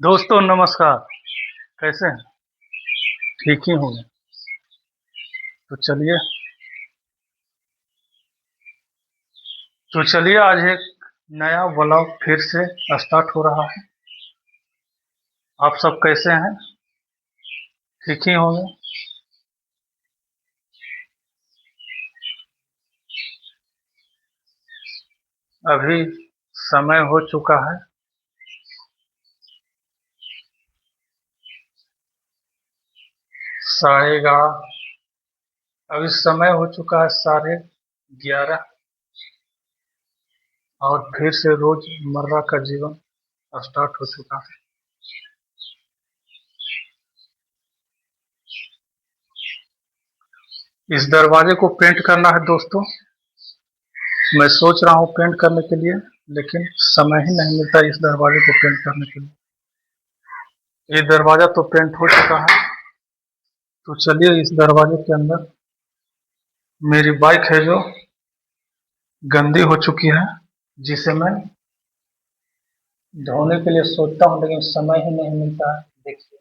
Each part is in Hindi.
दोस्तों नमस्कार। कैसे हैं? ठीक ही होंगे। तो चलिए आज एक नया व्लॉग फिर से स्टार्ट हो रहा है। आप सब कैसे हैं? ठीक ही होंगे। अभी समय हो चुका है 11:30। अभी समय हो चुका है 11:30 और फिर से रोजमर्रा का जीवन स्टार्ट हो चुका है। इस दरवाजे को पेंट करना है दोस्तों। मैं सोच रहा हूँ पेंट करने के लिए, लेकिन समय ही नहीं मिलता इस दरवाजे को पेंट करने के लिए। ये दरवाजा तो पेंट हो चुका है। तो चलिए इस दरवाजे के अंदर मेरी बाइक है जो गंदी हो चुकी है, जिसे मैं धोने के लिए सोचता हूँ, लेकिन समय ही नहीं मिलता है। देखिए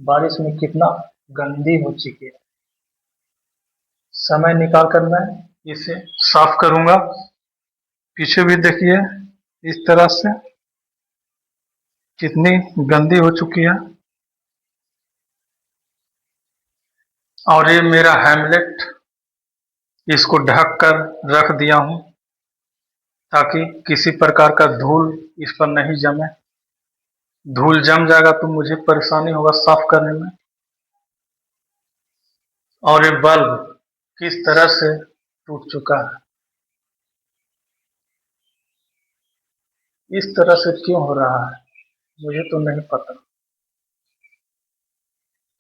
बारिश में कितना गंदी हो चुकी है। समय निकाल कर मैं इसे साफ करूंगा। पीछे भी देखिए इस तरह से कितनी गंदी हो चुकी है। और ये मेरा हेमलेट, इसको ढक कर रख दिया हूँ ताकि किसी प्रकार का धूल इस पर नहीं जमे। धूल जम जाएगा तो मुझे परेशानी होगा साफ करने में। और ये बल्ब किस तरह से टूट चुका है, इस तरह से क्यों हो रहा है मुझे तो नहीं पता।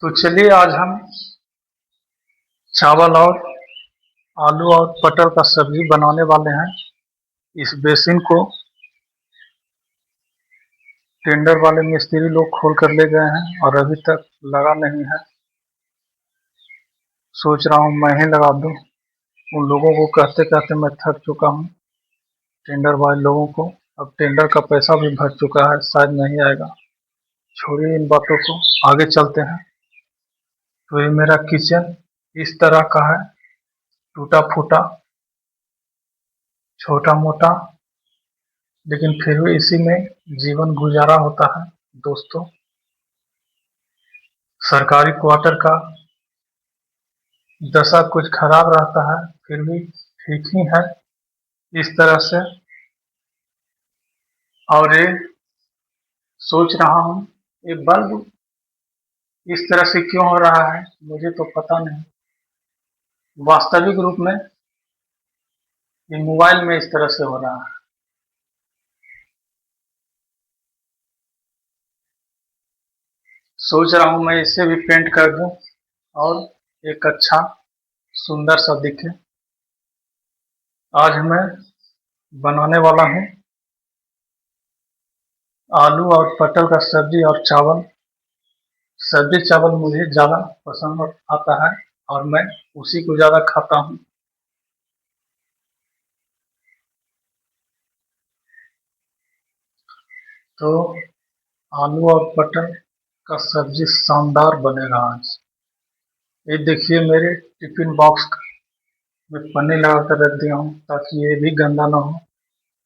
तो चलिए आज हम चावल और आलू और पटर का सब्जी बनाने वाले हैं। इस बेसिन को टेंडर वाले मिस्त्री लोग खोल कर ले गए हैं और अभी तक लगा नहीं है। सोच रहा हूँ मैं ही लगा दूं। उन लोगों को कहते कहते मैं थक चुका हूँ, टेंडर वाले लोगों को। अब टेंडर का पैसा भी भर चुका है, शायद नहीं आएगा। छोड़िए इन बातों को, आगे चलते हैं। तो ये मेरा किचन इस तरह का है, टूटा फूटा, छोटा मोटा, लेकिन फिर भी इसी में जीवन गुजारा होता है दोस्तों। सरकारी क्वार्टर का दशा कुछ खराब रहता है, फिर भी ठीक ही है इस तरह से। और ये सोच रहा हूँ ये बल्ब इस तरह से क्यों हो रहा है मुझे तो पता नहीं। वास्तविक रूप में ये मोबाइल में इस तरह से हो रहा है। सोच रहा हूँ मैं इसे भी पेंट कर दूं और एक अच्छा सुंदर सा दिखे। आज मैं बनाने वाला हूँ आलू और पटल का सब्जी और चावल। सब्जी चावल मुझे ज़्यादा पसंद आता है और मैं उसी को ज़्यादा खाता हूँ। तो आलू और पटल का सब्जी शानदार बनेगा आज। ये देखिए मेरे टिफिन बॉक्स में पन्नी लगा कर रख दिया हूँ ताकि ये भी गंदा ना हो,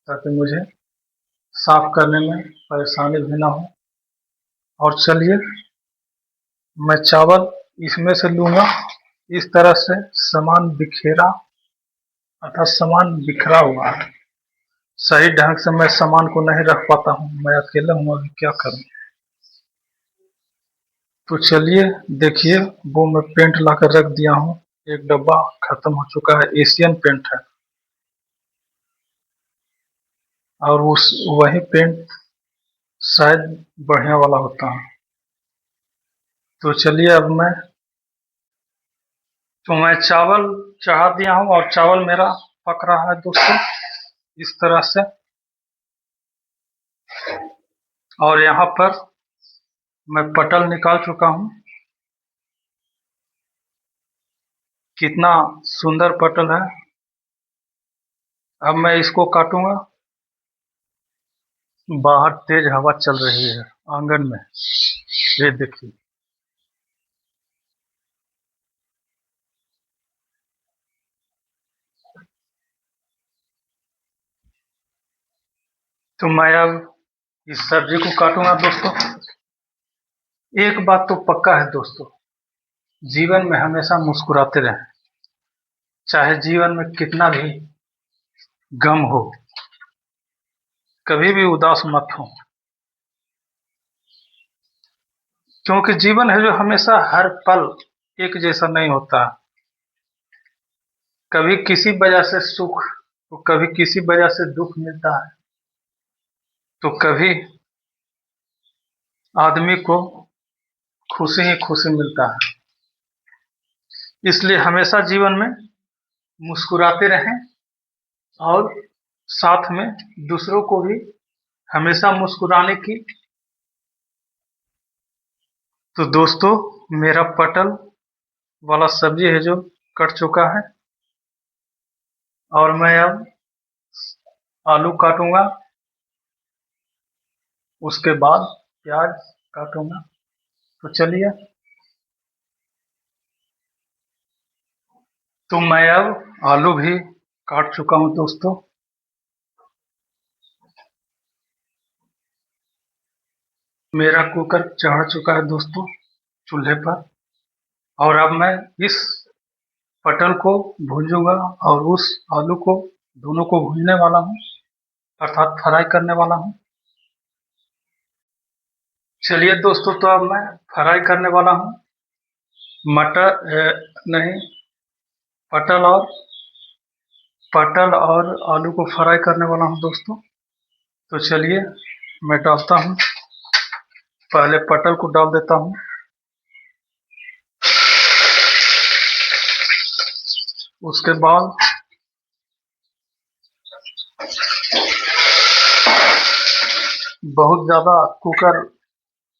ताकि मुझे साफ करने में परेशानी भी ना हो। और चलिए मैं चावल इसमें से लूँगा। इस तरह से सामान बिखेरा अर्थात सामान बिखरा हुआ है। सही ढंग से मैं सामान को नहीं रख पाता हूँ, मैं अकेला हूँ, अभी क्या करूँ। तो चलिए देखिए वो मैं पेंट ला कर रख दिया हूँ। एक डब्बा खत्म हो चुका है, एशियन पेंट है और उस वही पेंट शायद बढ़िया वाला होता है। तो चलिए अब मैं चावल चढ़ा दिया हूँ और चावल मेरा पक रहा है दोस्तों इस तरह से। और यहाँ पर मैं पटल निकाल चुका हूँ। कितना सुंदर पटल है। अब मैं इसको काटूंगा। बाहर तेज हवा चल रही है। आंगन में। ये देखिए, तो मैं अब इस सब्जी को काटूंगा दोस्तों। एक बात तो पक्का है दोस्तों, जीवन में हमेशा मुस्कुराते रहें। चाहे जीवन में कितना भी गम हो, कभी भी उदास मत हो, क्योंकि जीवन है जो हमेशा हर पल एक जैसा नहीं होता। कभी किसी वजह से सुख, तो कभी किसी वजह से दुख मिलता है, तो कभी आदमी को खुशी ही खुशी मिलता है। इसलिए हमेशा जीवन में मुस्कुराते रहें और साथ में दूसरों को भी हमेशा मुस्कुराने की। तो दोस्तों, मेरा पटल वाला सब्जी है जो कट चुका है, और मैं अब आलू काटूंगा, उसके बाद प्याज काटूंगा। तो चलिए, तो मैं अब आलू भी काट चुका हूं दोस्तों। मेरा कुकर चढ़ चुका है दोस्तों चूल्हे पर, और अब मैं इस पटल को भूंजूंगा और उस आलू को, दोनों को भूनने वाला हूँ, अर्थात फ्राई करने वाला हूँ। चलिए दोस्तों, तो अब मैं फ्राई करने वाला हूँ मटर नहीं, पटल और आलू को फ्राई करने वाला हूँ दोस्तों। तो चलिए, मैं डालता हूँ, पहले पटल को डाल देता हूँ, उसके बाद बहुत ज़्यादा कुकर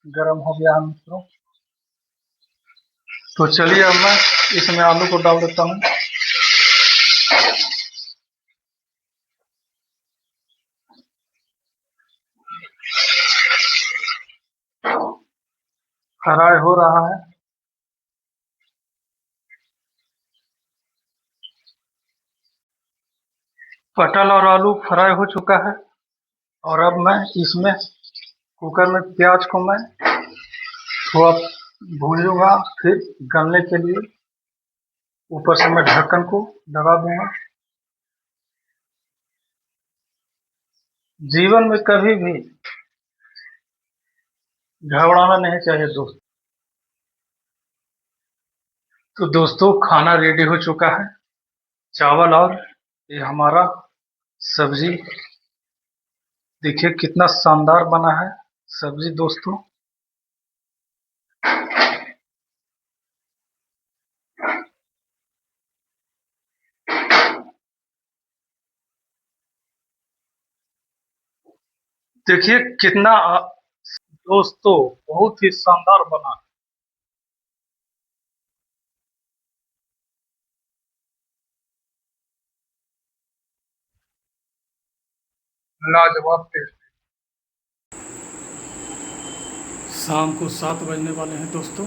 गर्म हो गया है मित्रों। तो चलिए, अब मैं इसमें आलू को डाल देता हूँ। फ्राई हो रहा है, पटल और आलू फ्राई हो चुका है, और अब मैं इसमें कुकर में प्याज को मैं थोड़ा भूनूंगा, फिर गलने के लिए ऊपर से मैं ढक्कन को लगा दूंगा। जीवन में कभी भी घबराना नहीं चाहिए दोस्त। तो दोस्तों, खाना रेडी हो चुका है, चावल और ये हमारा सब्जी। देखिए कितना शानदार बना है सब्जी दोस्तों। देखिए कितना दोस्तों, बहुत ही शानदार बना, लाजवाब टेस्ट। शाम को 7 बजने वाले हैं दोस्तों,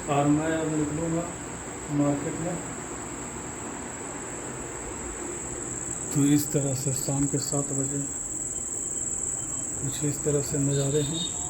और मैं अब निकलूँगा मार्केट में। तो इस तरह से शाम के 7 बजे कुछ इस तरह से नज़ारे हैं।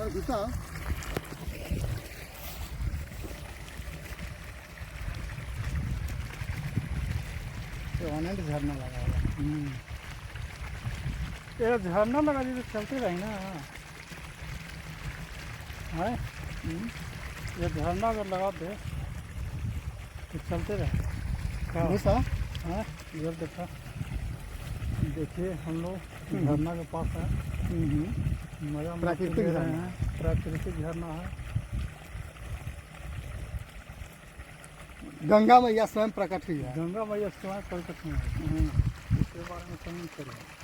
घुसा ऑनेट झरना लगा हुआ। ये झरना लगा जी तो चलते रही ना है। ये झरना अगर लगा दे तो चलते रहे क्या सा है। इधर देखा, देखिए हम लोग झरना के पास है। मज़ा प्राकृतिक ले रहे हैं, प्राकृतिक झरना है। गंगा मैया स्वयं प्रकट हुई है। गंगा मैया स्वयं प्रकट हुई है। इसके बारे में समझ करिए।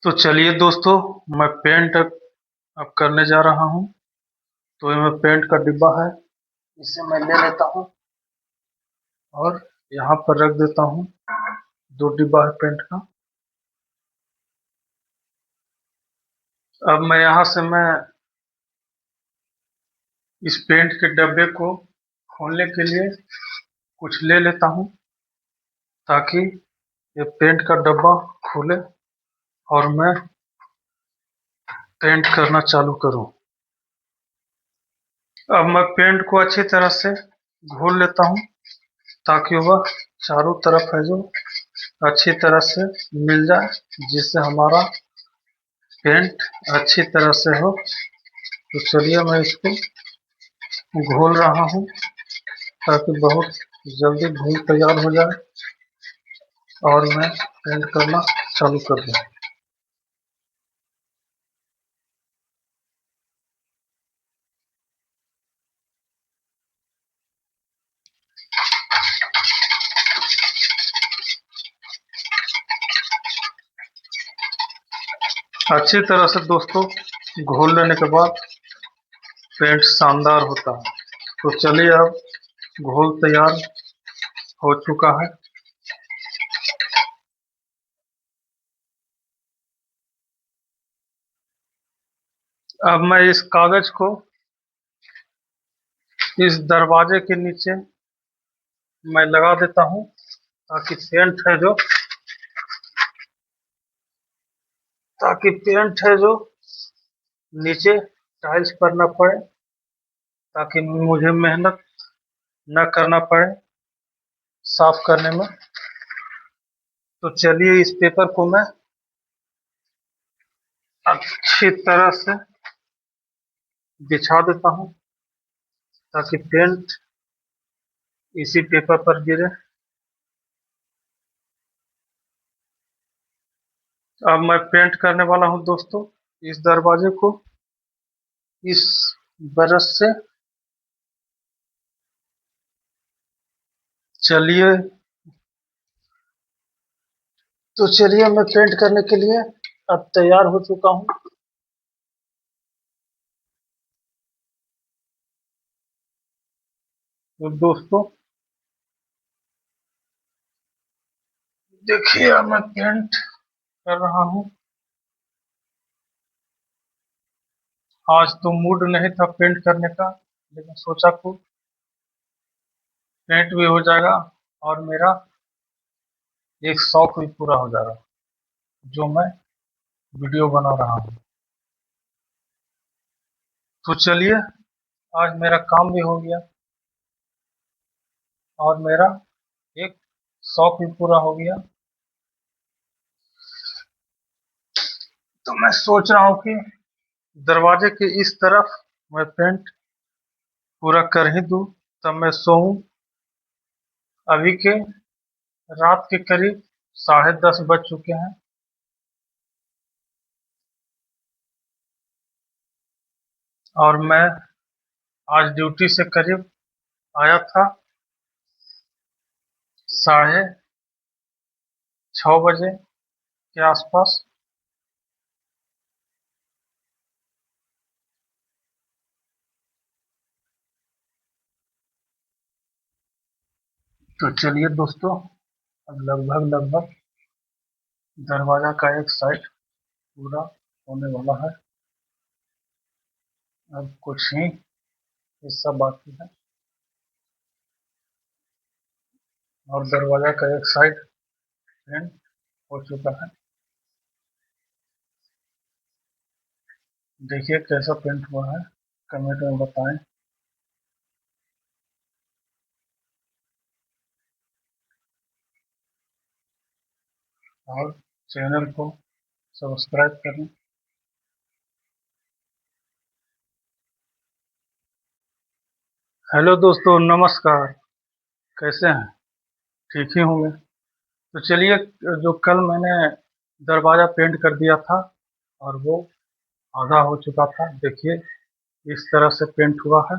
तो चलिए दोस्तों, मैं पेंट अब करने जा रहा हूँ। तो ये पेंट का डिब्बा है, इसे मैं ले लेता हूँ और यहाँ पर रख देता हूँ। 2 डिब्बा है पेंट का। अब मैं यहाँ से इस पेंट के डब्बे को खोलने के लिए कुछ ले लेता हूँ, ताकि ये पेंट का डब्बा खुले और मैं पेंट करना चालू करूँ। अब मैं पेंट को अच्छी तरह से घोल लेता हूँ, ताकि वह चारों तरफ है जो अच्छी तरह से मिल जाए, जिससे हमारा पेंट अच्छी तरह से हो। तो चलिए मैं इसको घोल रहा हूँ, ताकि बहुत जल्दी घोल तैयार हो जाए और मैं पेंट करना चालू कर दूँ। अच्छी तरह से दोस्तों घोल लेने के बाद पेंट शानदार होता है। तो चलिए, अब घोल तैयार हो चुका है। अब मैं इस कागज को इस दरवाजे के नीचे मैं लगा देता हूँ, ताकि पेंट है जो नीचे टाइल्स पर न पड़े, ताकि मुझे मेहनत न करना पड़े साफ करने में। तो चलिए इस पेपर को मैं अच्छी तरह से बिछा देता हूँ ताकि पेंट इसी पेपर पर गिरे। अब मैं पेंट करने वाला हूँ दोस्तों इस दरवाजे को इस ब्रश से। चलिए मैं पेंट करने के लिए अब तैयार हो चुका हूँ। तो दोस्तों देखिए अब मैं पेंट कर रहा हूँ। आज तो मूड नहीं था पेंट करने का, लेकिन सोचा को पेंट भी हो जाएगा और मेरा एक शौक भी पूरा हो जाएगा, जो मैं वीडियो बना रहा हूँ। तो चलिए आज मेरा काम भी हो गया और मेरा एक शौक भी पूरा हो गया। तो मैं सोच रहा हूँ कि दरवाजे के इस तरफ मैं पेंट पूरा कर ही दूँ, तब मैं सोऊं। अभी के रात के करीब 10:30 बज चुके हैं और मैं आज ड्यूटी से करीब आया था 6:30 बजे के आसपास। तो चलिए दोस्तों अब लगभग दरवाजा का एक साइड पूरा होने वाला है। अब कुछ ही हिस्सा बाकी है और दरवाजा का एक साइड पेंट हो चुका है। देखिए कैसा पेंट हुआ है, कमेंट में बताएं। और चैनल को सब्सक्राइब करें। हेलो दोस्तों, नमस्कार। कैसे हैं? ठीक ही होंगे। तो चलिए, जो कल मैंने दरवाजा पेंट कर दिया था और वो आधा हो चुका था, देखिए इस तरह से पेंट हुआ है।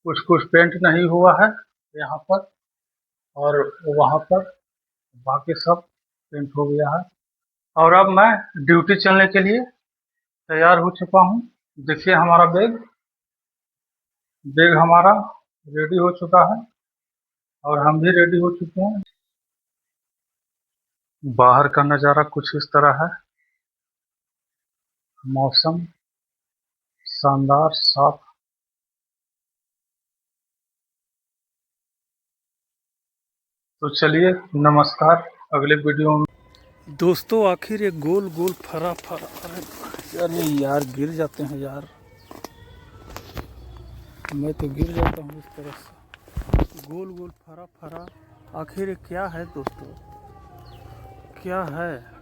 कुछ पेंट नहीं हुआ है यहाँ पर और वहाँ पर, बाकी सब पेंट हो गया है। और अब मैं ड्यूटी चलने के लिए तैयार हो चुका हूँ। देखिए हमारा बैग हमारा रेडी हो चुका है और हम भी रेडी हो चुके हैं। बाहर का नज़ारा कुछ इस तरह है, मौसम शानदार साफ। तो चलिए नमस्कार, अगले वीडियो में। दोस्तों आखिर ये गोल गोल फरा अरे यार गिर जाते हैं यार, मैं तो गिर जाता हूँ इस तरह से। गोल गोल फरा आखिर ये क्या है दोस्तों, क्या है?